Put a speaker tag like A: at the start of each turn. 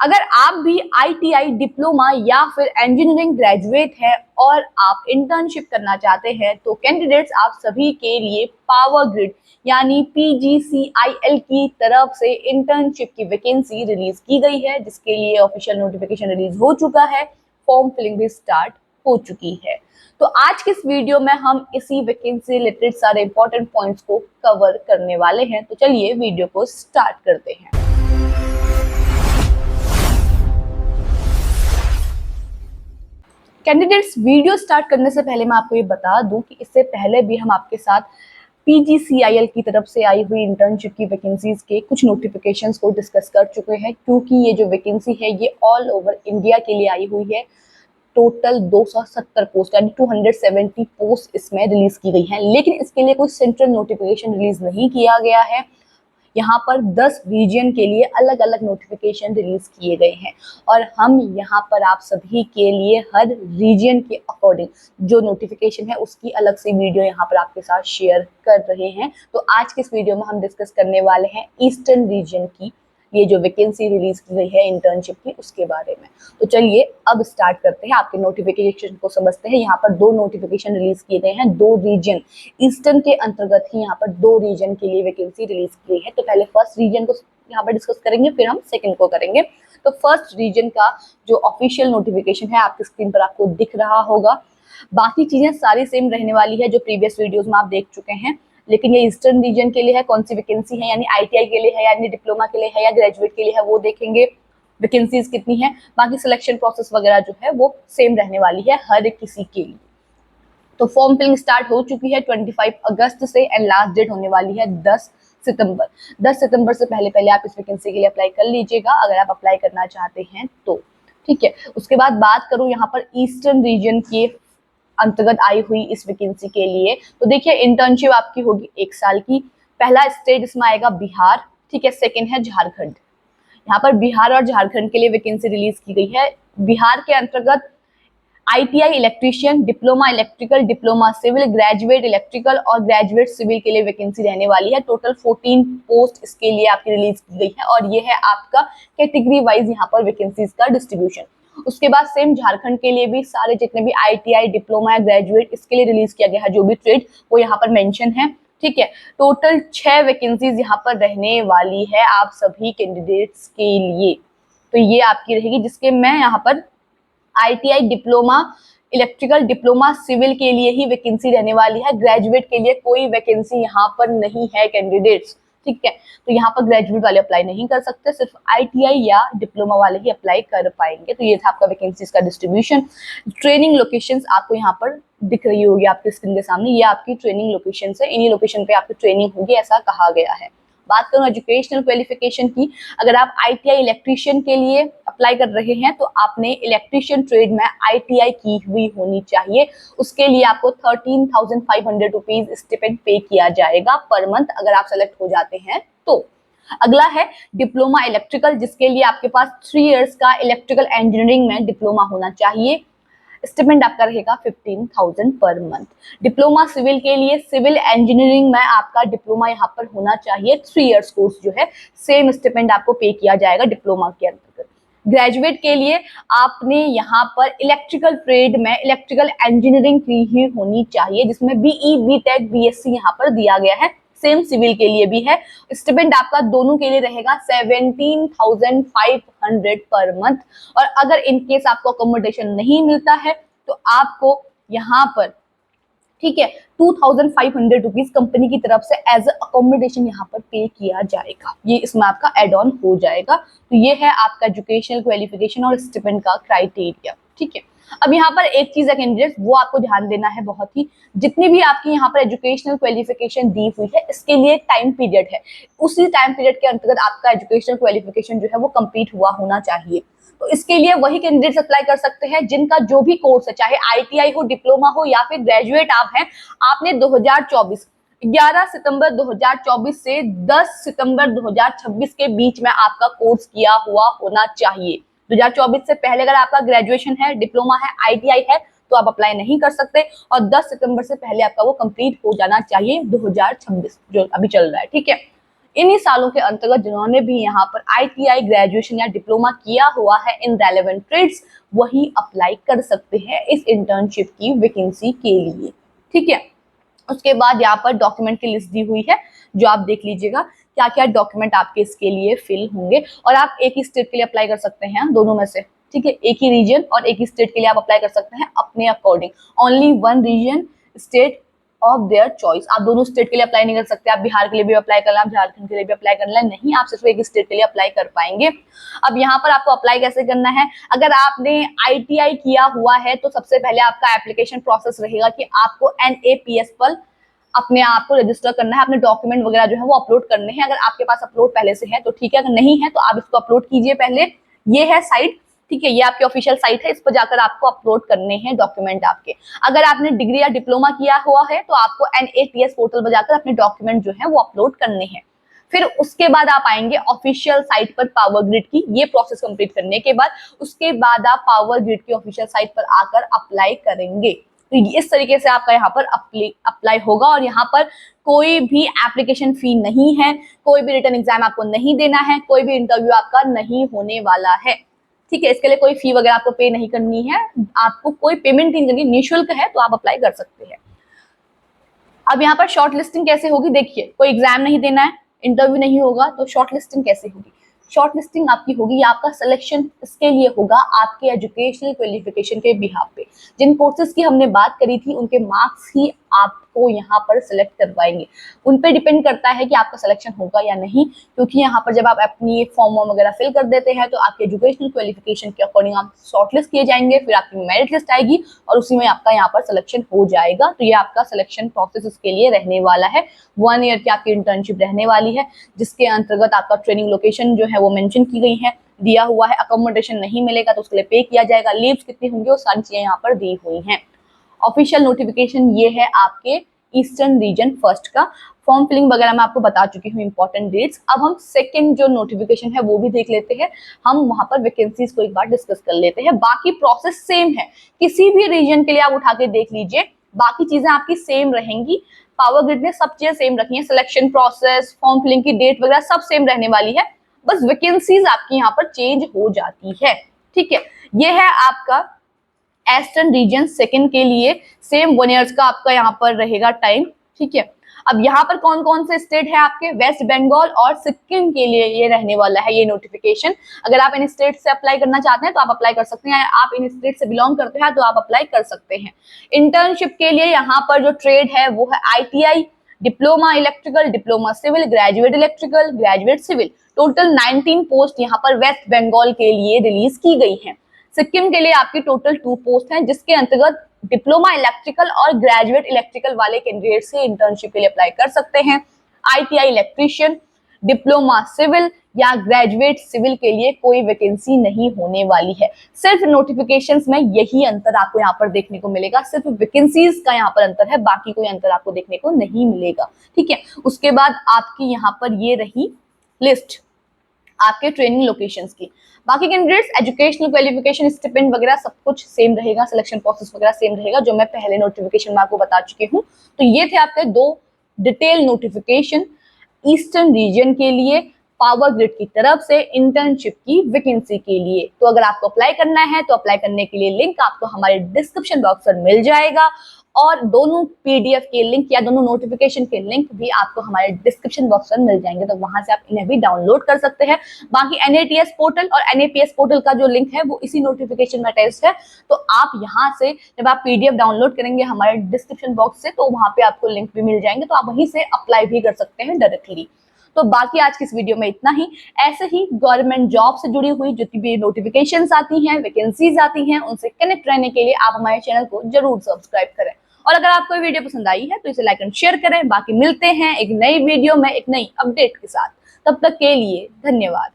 A: अगर आप भी आईटीआई डिप्लोमा या फिर इंजीनियरिंग ग्रेजुएट हैं और आप इंटर्नशिप करना चाहते हैं तो कैंडिडेट्स आप सभी के लिए पावर ग्रिड यानी पीजीसीआईएल की तरफ से इंटर्नशिप की वैकेंसी रिलीज की गई है, जिसके लिए ऑफिशियल नोटिफिकेशन रिलीज हो चुका है, फॉर्म फिलिंग भी स्टार्ट हो चुकी है। तो आज के इस वीडियो में हम इसी वैकेंसी रिलेटेड सारे इंपॉर्टेंट पॉइंट्स को कवर करने वाले हैं। तो चलिए वीडियो को स्टार्ट करते हैं। कैंडिडेट्स, वीडियो स्टार्ट करने से पहले मैं आपको ये बता दूं कि इससे पहले भी हम आपके साथ पीजीसीआईएल की तरफ से आई हुई इंटर्नशिप की वैकेंसीज के कुछ नोटिफिकेशंस को डिस्कस कर चुके हैं, क्योंकि ये जो वैकेंसी है ये ऑल ओवर इंडिया के लिए आई हुई है। टोटल 270 पोस्ट यानी 270 पोस्ट इसमें रिलीज की गई हैं, लेकिन इसके लिए कोई सेंट्रल नोटिफिकेशन रिलीज नहीं किया गया है। यहाँ पर 10 रीजन के लिए अलग अलग नोटिफिकेशन रिलीज किए गए हैं और हम यहाँ पर आप सभी के लिए हर रीजन के अकॉर्डिंग जो नोटिफिकेशन है उसकी अलग से वीडियो यहाँ पर आपके साथ शेयर कर रहे हैं। तो आज के इस वीडियो में हम डिस्कस करने वाले हैं ईस्टर्न रीजन की ये जो वैकेंसी रिलीज की गई है इंटर्नशिप की, उसके बारे में। तो चलिए अब स्टार्ट करते हैं, आपके नोटिफिकेशन को समझते हैं। यहाँ पर 2 नोटिफिकेशन रिलीज किए गए हैं, 2 रीजन ईस्टर्न के अंतर्गत ही यहाँ पर 2 रीजन के लिए वैकेंसी रिलीज की गई है। तो पहले फर्स्ट रीजन को यहाँ पर डिस्कस करेंगे, फिर हम सेकंड को करेंगे। तो फर्स्ट रीजन का जो ऑफिशियल नोटिफिकेशन है आपकी स्क्रीन पर आपको दिख रहा होगा। बाकी चीजें सारी सेम रहने वाली है जो प्रीवियस वीडियोज में आप देख चुके हैं, लेकिन ये ईस्टर्न रीजन के लिए है। कौन सी वैकेंसी है, यानी आईटीआई के लिए है, यानी डिप्लोमा के लिए है, या ग्रेजुएट के लिए है, वो देखेंगे। वैकेंसीज कितनी है, बाकी सिलेक्शन प्रोसेस वगैरह जो है वो सेम रहने वाली है हर एक किसी के लिए। तो फॉर्म फिलिंग स्टार्ट हो चुकी है 25 अगस्त से एंड लास्ट डेट होने वाली है 10 सितंबर। 10 सितंबर से पहले पहले आप इस वैकेंसी के लिए अप्लाई कर लीजिएगा अगर आप अप्लाई करना चाहते हैं तो, ठीक है। उसके बाद बात करूं यहाँ पर ईस्टर्न रीजन के अंतर्गत आई हुई इस वैकेंसी के लिए, तो देखिए इंटर्नशिप आपकी होगी 1 साल की। पहला स्टेट इसमें आएगा बिहार, ठीक है। सेकंड है झारखंड। यहाँ पर बिहार और झारखंड के लिए वैकेंसी रिलीज की गई है। बिहार के अंतर्गत ITI electrician, diploma electrical, diploma civil, graduate electrical और ग्रेजुएट सिविल के लिए वैकेंसी रहने वाली है। टोटल 14 पोस्ट इसके लिए आपकी रिलीज की गई है और ये है आपका कैटेगरी वाइज यहाँ पर वैकेंसीज का डिस्ट्रीब्यूशन। उसके बाद सेम झारखंड के लिए भी सारे जितने भी आईटीआई, डिप्लोमा या ग्रेजुएट इसके लिए रिलीज किया गया है, जो भी ट्रेड वो यहाँ पर मेंशन है, ठीक है। टोटल 6 वैकेंसीज यहाँ पर रहने वाली है आप सभी कैंडिडेट्स के लिए। तो ये आपकी रहेगी, जिसके मैं यहाँ पर ITI, diploma electrical, diploma civil के लिए ही वैकेंसी रहने वाली है। ग्रेजुएट के लिए कोई वैकेंसी यहाँ पर नहीं है कैंडिडेट्स, ठीक है। तो यहाँ पर ग्रेजुएट वाले अप्लाई नहीं कर सकते, सिर्फ आईटीआई या डिप्लोमा वाले ही अप्लाई कर पाएंगे। तो ये था आपका वैकेंसीज का डिस्ट्रीब्यूशन। ट्रेनिंग लोकेशंस आपको यहाँ पर दिख रही होगी आपके स्क्रीन के सामने, ये आपकी ट्रेनिंग लोकेशन है। इन्हीं लोकेशन पे आपकी ट्रेनिंग होगी ऐसा कहा गया है। बात करूं एजुकेशनल क्वालिफिकेशन की, अगर आप आईटीआई इलेक्ट्रीशियन के लिए अप्लाई कर रहे हैं तो आपने इलेक्ट्रीशियन ट्रेड में आईटीआई की हुई होनी चाहिए। उसके लिए आपको 13,500 रुपीज स्टिपेंड पे किया जाएगा पर मंथ अगर आप सेलेक्ट हो जाते हैं तो। अगला है डिप्लोमा इलेक्ट्रिकल, जिसके लिए आपके पास 3 इयर्स का इलेक्ट्रिकल इंजीनियरिंग में डिप्लोमा होना चाहिए। स्टिपेंड आपका रहेगा 15,000 पर मंथ। डिप्लोमा सिविल के लिए सिविल इंजीनियरिंग में आपका डिप्लोमा यहाँ पर होना चाहिए। 3 इयर्स कोर्स जो है सेम स्टिपेंड आपको पे किया जाएगा डिप्लोमा के अंतर्गत। ग्रेजुएट के लिए आपने यहाँ पर इलेक्ट्रिकल ट्रेड में इलेक्ट्रिकल इंजीनियरिंग की ही होनी चाहिए, जिसमें बीई, बीटेक, बीएससी यहाँ पर दिया गया है। सेम सिविल के लिए भी है। स्टिपेंड आपका दोनों के लिए रहेगा 17,500 पर मंथ। और अगर इनकेस आपको अकोमोडेशन नहीं मिलता है तो आपको यहाँ पर, ठीक है, 2,500 रुपीज कंपनी की तरफ से एज अकोमोडेशन यहाँ पर पे किया जाएगा। ये इसमें आपका एड ऑन हो जाएगा। तो ये है आपका एजुकेशनल क्वालिफिकेशन और स्टिपेंड का क्राइटेरिया, ठीक है। अब यहाँ पर एक चीज है कैंडिडेट्स, वो आपको ध्यान देना है बहुत ही, जितनी भी आपकी यहाँ पर एजुकेशनल क्वालिफिकेशन दी हुई है इसके लिए टाइम पीरियड है। उसी टाइम पीरियड के अंतर्गत आपका एजुकेशनल क्वालिफिकेशन जो है वो कंप्लीट हुआ होना चाहिए। तो इसके लिए वही कैंडिडेट्स अप्लाई कर सकते हैं जिनका जो भी कोर्स है, चाहे आईटीआई हो, डिप्लोमा हो या फिर ग्रेजुएट आप हैं, आपने 11 सितंबर 2024 से 10 सितंबर 2026 के बीच में आपका कोर्स किया हुआ होना चाहिए। 2024 से पहले अगर आपका ग्रेजुएशन है, डिप्लोमा है, आईटीआई है तो आप अप्लाई नहीं कर सकते, और 10 सितंबर से पहले आपका वो कंप्लीट हो जाना चाहिए 2026 जो अभी चल रहा है, ठीक है। इन्हीं सालों के अंतर्गत जिन्होंने भी यहाँ पर ITI ग्रेजुएशन या डिप्लोमा किया हुआ है इन रेलेवेंट ट्रेड्स, वही अप्लाई कर सकते हैं इस इंटर्नशिप की वैकेंसी के लिए। ठीक है, उसके बाद यहाँ पर डॉक्यूमेंट की लिस्ट दी हुई है, जो आप देख लीजिएगा क्या क्या डॉक्यूमेंट आपके इसके लिए फिल होंगे। और आप एक ही स्टेट के लिए अप्लाई कर सकते हैं, दोनों में से। ठीक है, एक ही रीजन और एक ही स्टेट के लिए आप अप्लाई कर सकते हैं अपने according. Only one region state of their choice. आप दोनों स्टेट के लिए अप्लाई नहीं कर सकते। आप बिहार के लिए भी अप्लाई कर लें, आप झारखंड के लिए भी अप्लाई कर लें, नहीं, आप सिर्फ एक स्टेट के लिए अप्लाई कर पाएंगे। अब यहाँ पर आपको अप्लाई कैसे करना है? अगर आपने ITI किया हुआ है तो सबसे पहले आपका एप्लीकेशन प्रोसेस रहेगा कि आपको NAPS पर अपने आप को रजिस्टर करना है, अपने डॉक्यूमेंट वगैरह जो है वो अपलोड करने हैं। अगर आपके पास अपलोड पहले से है तो ठीक है, अगर नहीं है तो आप इसको अपलोड कीजिए पहले। ये है साइट, ठीक है, ये आपकी ऑफिशियल साइट है, इस पर जाकर आपको अपलोड करने हैं डॉक्यूमेंट आपके। अगर आपने डिग्री या डिप्लोमा किया हुआ है तो आपको NAPS पोर्टल पर जाकर अपने डॉक्यूमेंट जो है वो अपलोड करने हैं। फिर उसके बाद आप आएंगे ऑफिशियल साइट पर पावर ग्रिड की। ये प्रोसेस कंप्लीट करने के बाद उसके बाद आप पावर ग्रिड की ऑफिशियल साइट पर आकर अप्लाई करेंगे। तो इस तरीके से आपका यहाँ पर अप्लाई होगा। और यहाँ पर कोई भी एप्लीकेशन फी नहीं है, कोई भी रिटन एग्जाम आपको नहीं देना है, कोई भी इंटरव्यू आपका नहीं होने वाला है। ठीक है, इसके लिए कोई फी वगैरह आपको पे नहीं करनी है, आपको कोई पेमेंट नहीं करनी, निःशुल्क है, तो आप अप्लाई कर सकते हैं। अब यहाँ पर शॉर्ट लिस्टिंग कैसे होगी? देखिए, कोई एग्जाम नहीं देना है, इंटरव्यू नहीं होगा, तो शॉर्ट लिस्टिंग कैसे होगी? शॉर्ट लिस्टिंग आपकी होगी, आपका सिलेक्शन इसके लिए होगा आपके एजुकेशनल क्वालिफिकेशन के बिहाफ पे। जिन कोर्सेज की हमने बात करी थी उनके मार्क्स ही आपको यहाँ पर सिलेक्ट करवाएंगे। उन पे डिपेंड करता है कि आपका सिलेक्शन होगा या नहीं, क्योंकि यहाँ पर जब आप अपनी फॉर्म वगैरह फिल कर देते हैं तो आपके एजुकेशनल क्वालिफिकेशन के अकॉर्डिंग आप शॉर्टलिस्ट किए जाएंगे, फिर आपकी मेरिट लिस्ट आएगी और उसी में आपका यहाँ पर सिलेक्शन हो जाएगा। तो ये आपका सिलेक्शन प्रोसेस इसके लिए रहने वाला है। 1 ईयर की आपकी इंटर्नशिप रहने वाली है, जिसके अंतर्गत आपका ट्रेनिंग लोकेशन जो है वो मेंशन की गई है, दिया हुआ है। अकोमोडेशन नहीं मिलेगा तो उसके लिए पे किया जाएगा। लीव्स कितनी होंगी वो सारी चीजें यहाँ पर दी हुई हैं। ऑफिशियल नोटिफिकेशन ये है आपके ईस्टर्न रीजन फर्स्ट का। फॉर्म फिलिंग वगैरह मैं आपको बता चुकी हूँ इंपॉर्टेंट डेट्स। अब हम सेकंड जो नोटिफिकेशन है वो भी देख लेते हैं। हम वहां पर वैकेंसीज को एक बार डिस्कस कर लेते हैं। बाकी प्रोसेस सेम है, किसी भी रीजन के लिए आप उठा के देख लीजिए, बाकी चीजें आपकी सेम रहेंगी। पावर ग्रिड ने सब चीजें सेम रखी है, सिलेक्शन प्रोसेस, फॉर्म फिलिंग की डेट वगैरह सब सेम रहने वाली है, बस वैकेंसीज आपकी यहाँ पर चेंज हो जाती है। ठीक है, ये है आपका ईस्टर्न रीजन सेकंड के लिए। सेम 1 ईयर्स का आपका यहाँ पर रहेगा टाइम। ठीक है, अब यहाँ पर कौन कौन से स्टेट है आपके? वेस्ट बंगाल और सिक्किम के लिए ये रहने वाला है ये नोटिफिकेशन। अगर आप इन स्टेट से अप्लाई करना चाहते हैं तो आप अप्लाई कर सकते हैं, आप इन स्टेट से बिलोंग करते हैं तो आप अप्लाई कर सकते हैं। इंटर्नशिप के लिए यहाँ पर जो ट्रेड है वो है ITI, diploma electrical, diploma civil, graduate electrical, graduate civil. Total 19 post यहाँ पर वेस्ट बंगाल के लिए रिलीज की गई है। सिक्किम के लिए आपकी टोटल 2 पोस्ट हैं, जिसके अंतर्गत डिप्लोमा इलेक्ट्रिकल और ग्रेजुएट इलेक्ट्रिकल वाले कैंडिडेट से इंटर्नशिप के लिए अप्लाई कर सकते हैं। ITI इलेक्ट्रीशियन, डिप्लोमा सिविल या ग्रेजुएट सिविल के लिए कोई वैकेंसी नहीं होने वाली है। सिर्फ नोटिफिकेशंस में यही अंतर आपको यहाँ पर देखने को मिलेगा, सिर्फ वैकेंसीज का यहाँ पर अंतर है, बाकी कोई अंतर आपको देखने को नहीं मिलेगा। ठीक है, उसके बाद आपकी यहाँ पर ये रही लिस्ट आपके ट्रेनिंग लोकेशंस की। बाकी कैंडिडेट्स एजुकेशनल क्वालिफिकेशन, स्टिपेंड वगैरह सब कुछ सेम रहेगा, सिलेक्शन प्रोसेस वगैरह सेम रहेगा, जो मैं पहले नोटिफिकेशन में आपको बता चुकी हूँ। तो ये थे आपके 2 डिटेल नोटिफिकेशन ईस्टर्न रीजन के लिए पावर ग्रिड की तरफ से इंटर्नशिप की वैकेंसी के लिए। तो अगर आपको अप्लाई करना है तो अप्लाई करने के लिए लिंक आपको हमारे डिस्क्रिप्शन बॉक्स पर मिल जाएगा, और दोनों PDF के लिंक या दोनों नोटिफिकेशन के लिंक भी आपको हमारे डिस्क्रिप्शन बॉक्स पर मिल जाएंगे, तो वहां से आप इन्हें भी डाउनलोड कर सकते हैं। बाकी NATS पोर्टल और NAPS पोर्टल का जो लिंक है वो इसी नोटिफिकेशन में अटैच्ड है, तो आप यहाँ से जब आप PDF डाउनलोड करेंगे हमारे डिस्क्रिप्शन बॉक्स से तो वहां पे आपको लिंक भी मिल जाएंगे, तो आप वहीं से अप्लाई भी कर सकते हैं डायरेक्टली। तो बाकी आज की इस वीडियो में इतना ही। ऐसे ही गवर्नमेंट जॉब से जुड़ी हुई जितनी भी नोटिफिकेशंस आती हैं, वैकेंसीज आती हैं, उनसे कनेक्ट रहने के लिए आप हमारे चैनल को जरूर सब्सक्राइब करें। और अगर आपको वीडियो पसंद आई है तो इसे लाइक एंड शेयर करें। बाकी मिलते हैं एक नई वीडियो में एक नई अपडेट के साथ, तब तक के लिए धन्यवाद।